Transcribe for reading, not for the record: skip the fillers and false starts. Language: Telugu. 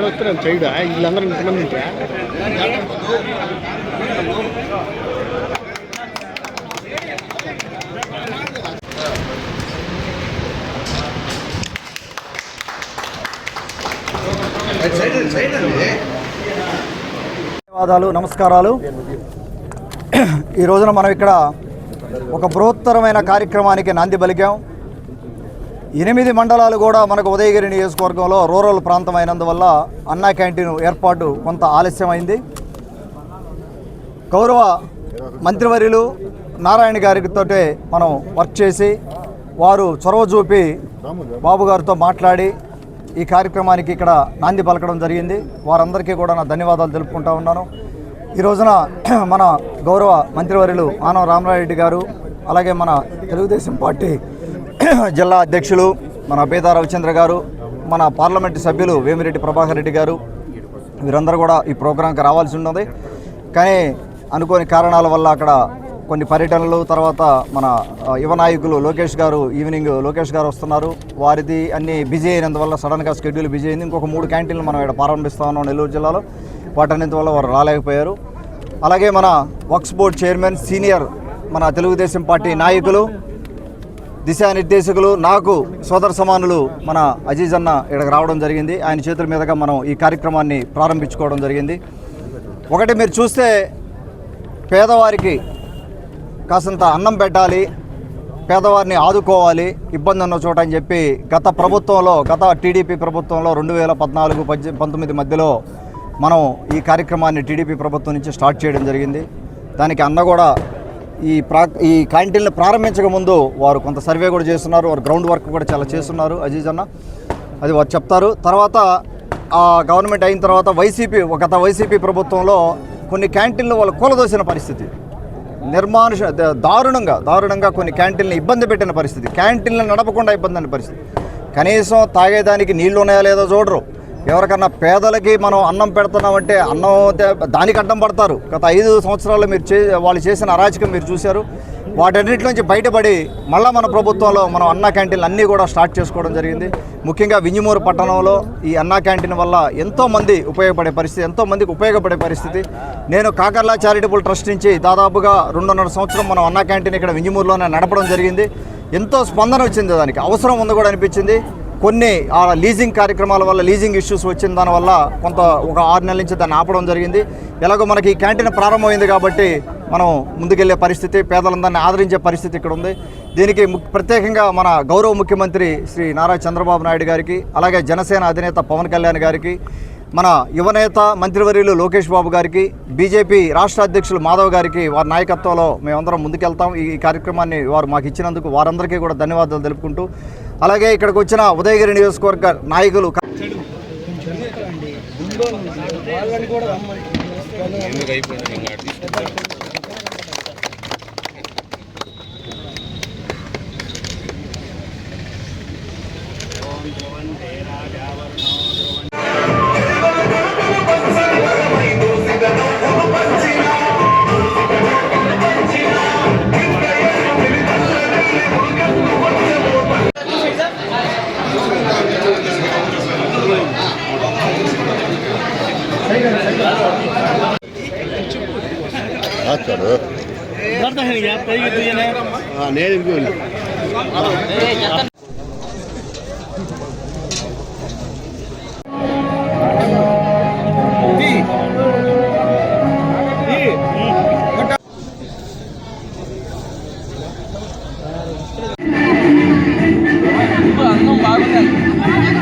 వస్తున్నాను సైడ్ వీళ్ళందరూ ఇంతమంది ఉంటారా? ధన్యవాదాలు, నమస్కారాలు. ఈ రోజున మనం ఇక్కడ ఒక బృహత్తరమైన కార్యక్రమానికి నాంది పలికాం. 8 మండలాలు కూడా మనకు ఉదయగిరి నియోజకవర్గంలో రూరల్ ప్రాంతం అయినందువల్ల అన్నా క్యాంటీన్ ఏర్పాటు కొంత ఆలస్యమైంది. గౌరవ మంత్రివర్యులు నారాయణ గారితో మనం వర్క్ చేసి వారు చొరవ చూపి బాబు గారితో మాట్లాడి ఈ కార్యక్రమానికి ఇక్కడ నాంది పలకడం జరిగింది. వారందరికీ కూడా నా ధన్యవాదాలు తెలుపుకుంటా ఉన్నాను. ఈ రోజున మన గౌరవ మంత్రివర్యులు ఆనం రామరారెడ్డి గారు, అలాగే మన తెలుగుదేశం పార్టీ జిల్లా అధ్యక్షులు మన బేదా రవిచంద్ర గారు, మన పార్లమెంటు సభ్యులు వేమిరెడ్డి ప్రభాకర్ రెడ్డి గారు, వీరందరూ కూడా ఈ ప్రోగ్రాంకి రావాల్సి ఉన్నది. కానీ అనుకోని కారణాల వల్ల అక్కడ కొన్ని పర్యటనలు, తర్వాత మన యువ నాయకులు లోకేష్ గారు లోకేష్ గారు వస్తున్నారు, వారిది అన్నీ బిజీ అయినందువల్ల సడన్గా షెడ్యూల్ బిజీ అయింది. ఇంకొక 3 క్యాంటీన్లు మనం ఇక్కడ ప్రారంభిస్తా ఉన్నాం నెల్లూరు జిల్లాలో. వాటన్నింటి వల్ల వారు రాలేకపోయారు. అలాగే మన వక్ఫ్ బోర్డ్ చైర్మన్, సీనియర్ మన తెలుగుదేశం పార్టీ నాయకులు, దిశానిర్దేశకులు, నాకు సోదర సమానులు మన అజీజ్ అన్న ఇక్కడికి రావడం జరిగింది. ఆయన చేతుల మీదుగా మనం ఈ కార్యక్రమాన్ని ప్రారంభించుకోవడం జరిగింది. ఒకటి మీరు చూస్తే, పేదవారికి కాసంత అన్నం పెట్టాలి, పేదవారిని ఆదుకోవాలి, ఇబ్బంది ఉన్న చోట అని చెప్పి గత టీడీపీ ప్రభుత్వంలో 2014-19 మధ్యలో మనం ఈ కార్యక్రమాన్ని టీడీపీ ప్రభుత్వం నుంచి స్టార్ట్ చేయడం జరిగింది. దానికి అన్న కూడా ఈ క్యాంటీన్లు ప్రారంభించక ముందు వారు కొంత సర్వే కూడా చేస్తున్నారు, వారు గ్రౌండ్ వర్క్ కూడా చాలా చేస్తున్నారు అజీజ్ అన్న, అది వారు చెప్తారు. తర్వాత ఆ గవర్నమెంట్ అయిన తర్వాత గత వైసీపీ ప్రభుత్వంలో కొన్ని క్యాంటీన్లు వాళ్ళు కూలదోసిన పరిస్థితి, దారుణంగా కొన్ని క్యాంటీన్లు ఇబ్బంది పెట్టిన పరిస్థితి, క్యాంటీన్లు నడపకుండా ఇబ్బంది అయిన పరిస్థితి. కనీసం తాగేదానికి నీళ్లు ఉన్నాయా లేదో చూడరు. ఎవరికన్నా పేదలకి మనం అన్నం పెడుతున్నామంటే అన్నం దానికి అడ్డం పడతారు. గత 5 సంవత్సరాల్లో వాళ్ళు చేసిన అరాచకం మీరు చూశారు. వాటన్నిటి నుంచి బయటపడి మళ్ళీ మన ప్రభుత్వంలో మనం అన్నా క్యాంటీన్లు అన్నీ కూడా స్టార్ట్ చేసుకోవడం జరిగింది. ముఖ్యంగా వింజమూరు పట్టణంలో ఈ అన్నా క్యాంటీన్ వల్ల ఎంతోమందికి ఉపయోగపడే పరిస్థితి. నేను కాకర్లా చారిటబుల్ ట్రస్ట్ నుంచి దాదాపుగా 2.5 సంవత్సరం మనం అన్నా క్యాంటీన్ ఇక్కడ వింజమూరులోనే నడపడం జరిగింది. ఎంతో స్పందన వచ్చింది, దానికి అవసరం ఉంది కూడా అనిపించింది. కొన్ని లీజింగ్ కార్యక్రమాల వల్ల లీజింగ్ ఇష్యూస్ వచ్చిన దానివల్ల ఒక 6 నెలల నుంచి దాన్ని ఆపడం జరిగింది. ఎలాగో మనకి ఈ క్యాంటీన్ ప్రారంభమైంది కాబట్టి మనం ముందుకెళ్లే పరిస్థితి, పేదలందరినీ ఆదరించే పరిస్థితి ఇక్కడ ఉంది. దీనికి ప్రత్యేకంగా మన గౌరవ ముఖ్యమంత్రి శ్రీ నారా చంద్రబాబు నాయుడు గారికి, అలాగే జనసేన అధినేత పవన్ కళ్యాణ్ గారికి, మన యువనేత మంత్రివర్యులు లోకేష్ బాబు గారికి, బీజేపీ రాష్ట్ర అధ్యక్షులు మాధవ్ గారికి, వారి నాయకత్వంలో మేమందరం ముందుకెళ్తాం. ఈ కార్యక్రమాన్ని వారు మాకు ఇచ్చినందుకు వారందరికీ కూడా ధన్యవాదాలు తెలుపుకుంటూ, అలాగే ఇక్కడికి వచ్చిన ఉదయగిరి నియోజకవర్గ నాయకులు అన్నం బాగుంది.